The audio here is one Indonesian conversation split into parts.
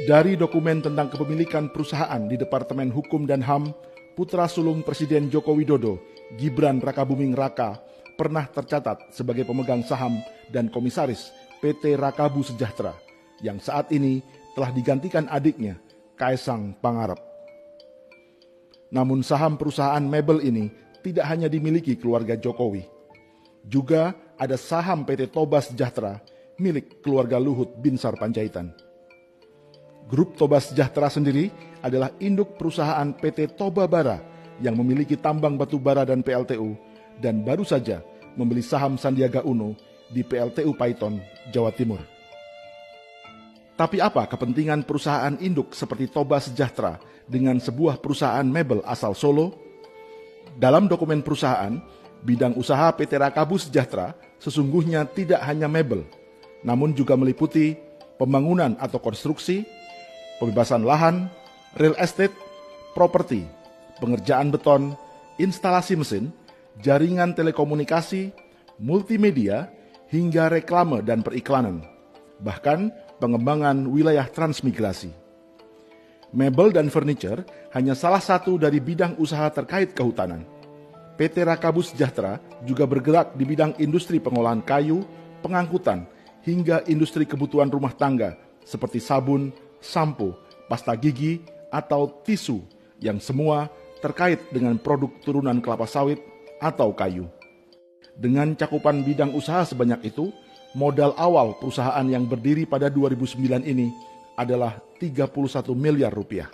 Dari dokumen tentang kepemilikan perusahaan di Departemen Hukum dan HAM, putra sulung Presiden Joko Widodo, Gibran Rakabuming Raka, pernah tercatat sebagai pemegang saham dan komisaris PT Rakabu Sejahtera, yang saat ini telah digantikan adiknya, Kaesang Pangarep. Namun saham perusahaan mebel ini tidak hanya dimiliki keluarga Jokowi. Juga ada saham PT Toba Sejahtera milik keluarga Luhut Binsar Panjaitan. Grup Toba Sejahtera sendiri adalah induk perusahaan PT Toba Bara yang memiliki tambang batu bara dan PLTU dan baru saja membeli saham Sandiaga Uno di PLTU Paiton, Jawa Timur. Tapi apa kepentingan perusahaan induk seperti Toba Sejahtera dengan sebuah perusahaan mebel asal Solo? Dalam dokumen perusahaan, bidang usaha PT Rakabu Sejahtera sesungguhnya tidak hanya mebel, namun juga meliputi pembangunan atau konstruksi, pembebasan lahan, real estate, properti, pengerjaan beton, instalasi mesin, jaringan telekomunikasi, multimedia, hingga reklame dan periklanan, bahkan pengembangan wilayah transmigrasi. Mebel dan furniture hanya salah satu dari bidang usaha terkait kehutanan. PT Rakabu Sejahtera juga bergerak di bidang industri pengolahan kayu, pengangkutan, hingga industri kebutuhan rumah tangga seperti sabun, sampo, pasta gigi, atau tisu yang semua terkait dengan produk turunan kelapa sawit atau kayu. Dengan cakupan bidang usaha sebanyak itu, modal awal perusahaan yang berdiri pada 2009 ini adalah 31 miliar rupiah.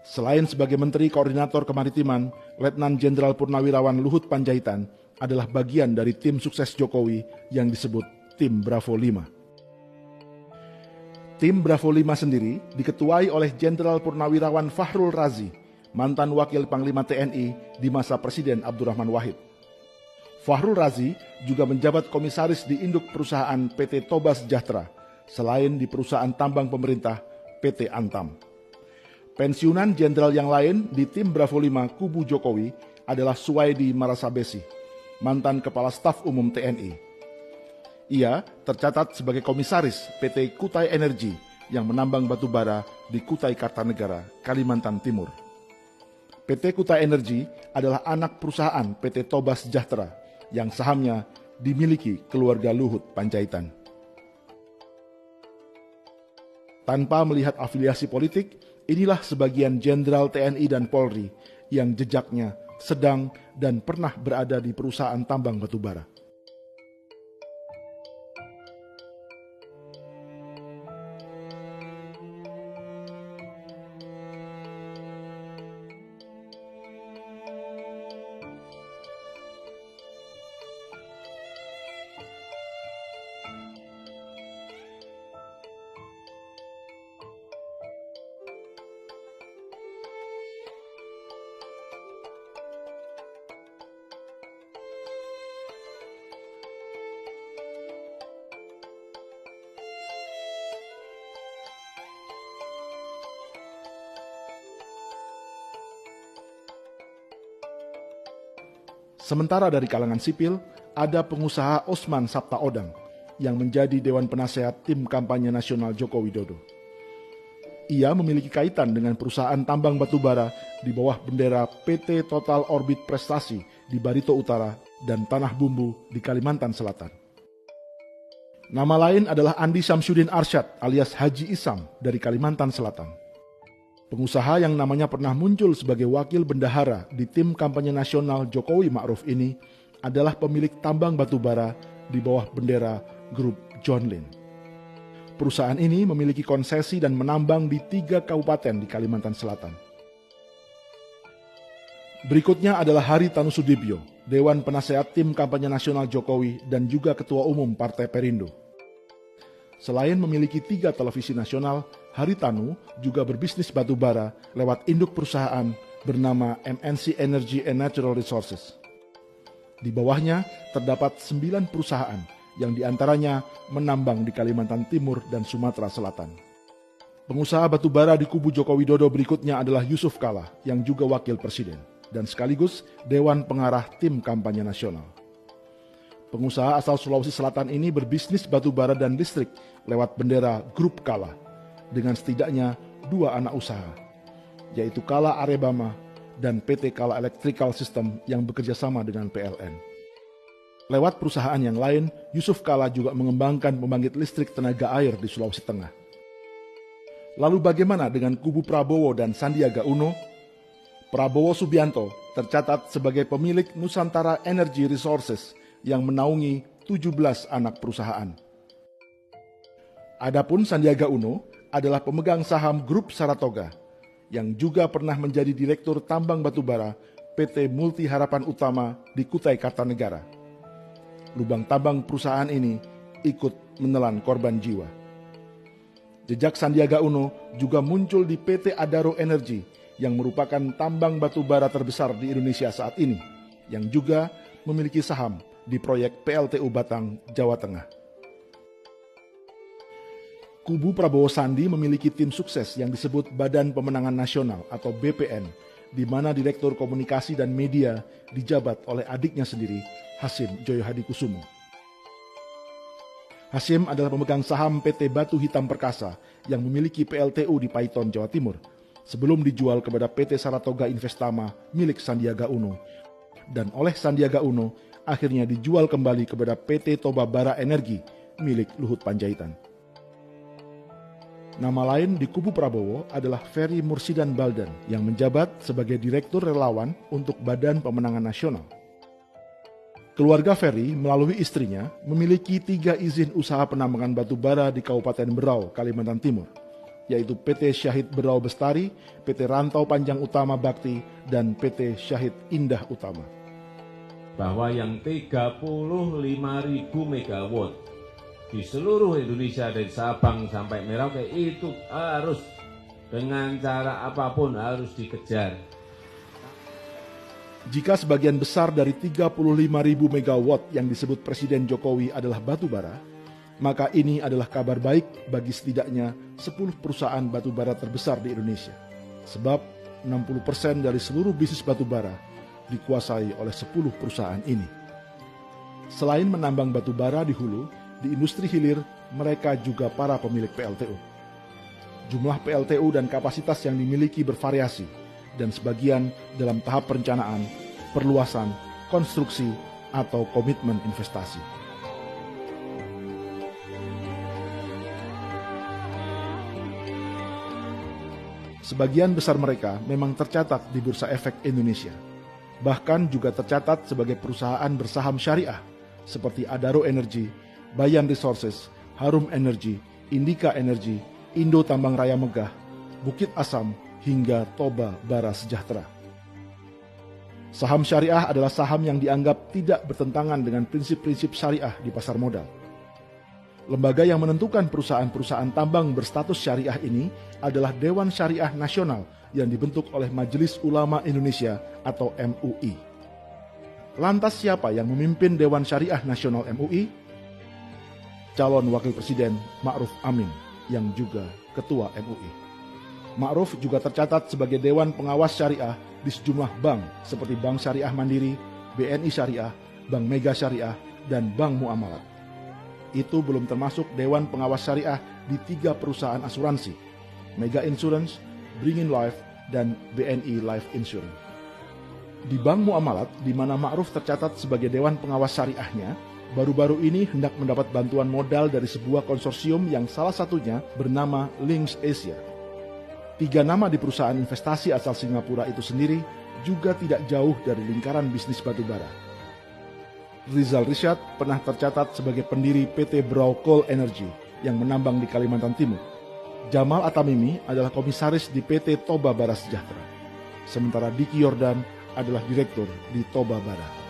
Selain sebagai Menteri Koordinator Kemaritiman, Letnan Jenderal Purnawirawan Luhut Panjaitan adalah bagian dari tim sukses Jokowi yang disebut Tim Bravo 5. Tim Bravo 5 sendiri diketuai oleh Jenderal Purnawirawan Fahrul Razi, mantan Wakil Panglima TNI di masa Presiden Abdurrahman Wahid. Fahrul Razi juga menjabat komisaris di induk perusahaan PT Toba Sejahtera, selain di perusahaan tambang pemerintah PT Antam. Pensiunan jenderal yang lain di tim Bravo 5 kubu Jokowi adalah Suwaidi Marasabesi, mantan Kepala Staf Umum TNI. Ia tercatat sebagai komisaris PT Kutai Energi yang menambang batu bara di Kutai Kartanegara, Kalimantan Timur. PT Kutai Energi adalah anak perusahaan PT Toba Sejahtera yang sahamnya dimiliki keluarga Luhut Panjaitan. Tanpa melihat afiliasi politik, inilah sebagian jenderal TNI dan Polri yang jejaknya sedang dan pernah berada di perusahaan tambang batubara. Sementara dari kalangan sipil, ada pengusaha Osman Sabtaodang yang menjadi Dewan Penasehat Tim Kampanye Nasional Joko Widodo. Ia memiliki kaitan dengan perusahaan tambang batubara di bawah bendera PT Total Orbit Prestasi di Barito Utara dan Tanah Bumbu di Kalimantan Selatan. Nama lain adalah Andi Samsudin Arsyad alias Haji Isam dari Kalimantan Selatan. Pengusaha yang namanya pernah muncul sebagai wakil bendahara di tim kampanye nasional Jokowi Ma'ruf ini adalah pemilik tambang batubara di bawah bendera grup John Lin. Perusahaan ini memiliki konsesi dan menambang di 3 kabupaten di Kalimantan Selatan. Berikutnya adalah Haritanu Sudibyo, Dewan Penasehat Tim Kampanye Nasional Jokowi dan juga Ketua Umum Partai Perindo. Selain memiliki 3 televisi nasional, Haritanu juga berbisnis batubara lewat induk perusahaan bernama MNC Energy and Natural Resources. Di bawahnya terdapat 9 perusahaan yang diantaranya menambang di Kalimantan Timur dan Sumatera Selatan. Pengusaha batubara di kubu Joko Widodo berikutnya adalah Yusuf Kala yang juga wakil presiden dan sekaligus Dewan Pengarah Tim Kampanye Nasional. Pengusaha asal Sulawesi Selatan ini berbisnis batubara dan listrik lewat bendera Grup Kala dengan setidaknya 2 anak usaha, yaitu Kala Arebama dan PT Kala Electrical System yang bekerja sama dengan PLN. Lewat perusahaan yang lain, Yusuf Kala juga mengembangkan pembangkit listrik tenaga air di Sulawesi Tengah. Lalu bagaimana dengan kubu Prabowo dan Sandiaga Uno? Prabowo Subianto tercatat sebagai pemilik Nusantara Energy Resources yang menaungi 17 anak perusahaan. Adapun Sandiaga Uno adalah pemegang saham Grup Saratoga yang juga pernah menjadi Direktur Tambang Batubara PT Multi Harapan Utama di Kutai Kartanegara. Lubang tambang perusahaan ini ikut menelan korban jiwa. Jejak Sandiaga Uno juga muncul di PT Adaro Energy yang merupakan tambang batubara terbesar di Indonesia saat ini, yang juga memiliki saham di proyek PLTU Batang, Jawa Tengah. Kubu Prabowo Sandi memiliki tim sukses yang disebut Badan Pemenangan Nasional atau BPN, di mana Direktur Komunikasi dan Media dijabat oleh adiknya sendiri, Hasyim Joyo Hadikusumo. Hasyim adalah pemegang saham PT Batu Hitam Perkasa yang memiliki PLTU di Paiton, Jawa Timur, sebelum dijual kepada PT Saratoga Investama milik Sandiaga Uno, dan oleh Sandiaga Uno akhirnya dijual kembali kepada PT Toba Bara Energi milik Luhut Panjaitan. Nama lain di kubu Prabowo adalah Ferry Mursidan Baldan yang menjabat sebagai Direktur Relawan untuk Badan Pemenangan Nasional. Keluarga Ferry melalui istrinya memiliki 3 izin usaha penambangan batu bara di Kabupaten Berau, Kalimantan Timur, yaitu PT Syahid Berau Bestari, PT Rantau Panjang Utama Bakti, dan PT Syahid Indah Utama. Bahwa yang 35.000 megawatt di seluruh Indonesia dari Sabang sampai Merauke itu harus dengan cara apapun harus dikejar. Jika sebagian besar dari 35.000 megawatt yang disebut Presiden Jokowi adalah batubara, maka ini adalah kabar baik bagi setidaknya 10 perusahaan batubara terbesar di Indonesia. Sebab 60% dari seluruh bisnis batubara dikuasai oleh 10 perusahaan ini. Selain menambang batubara di hulu, di industri hilir mereka juga para pemilik PLTU. Jumlah PLTU dan kapasitas yang dimiliki bervariasi, dan sebagian dalam tahap perencanaan, perluasan, konstruksi, atau komitmen investasi. Sebagian besar mereka memang tercatat di Bursa Efek Indonesia. Bahkan juga tercatat sebagai perusahaan bersaham syariah seperti Adaro Energy, Bayan Resources, Harum Energy, Indika Energy, Indo Tambang Raya Megah, Bukit Asam, hingga Toba Bara Sejahtera. Saham syariah adalah saham yang dianggap tidak bertentangan dengan prinsip-prinsip syariah di pasar modal. Lembaga yang menentukan perusahaan-perusahaan tambang berstatus syariah ini adalah Dewan Syariah Nasional yang dibentuk oleh Majelis Ulama Indonesia atau MUI. Lantas siapa yang memimpin Dewan Syariah Nasional MUI? Calon Wakil Presiden Ma'ruf Amin yang juga Ketua MUI. Ma'ruf juga tercatat sebagai Dewan Pengawas Syariah di sejumlah bank seperti Bank Syariah Mandiri, BNI Syariah, Bank Mega Syariah, dan Bank Muamalat. Itu belum termasuk Dewan Pengawas Syariah di 3 perusahaan asuransi, Mega Insurance, Bringin Life, dan BNI Life Insurance. Di Bank Muamalat, di mana Ma'ruf tercatat sebagai Dewan Pengawas Syariahnya, baru-baru ini hendak mendapat bantuan modal dari sebuah konsorsium yang salah satunya bernama Links Asia. 3 nama di perusahaan investasi asal Singapura itu sendiri juga tidak jauh dari lingkaran bisnis batubara. Rizal Rishad pernah tercatat sebagai pendiri PT Brau Coal Energy yang menambang di Kalimantan Timur. Jamal Atamimi adalah komisaris di PT Toba Bara Sejahtera. Sementara Diki Yordan adalah direktur di Toba Bara.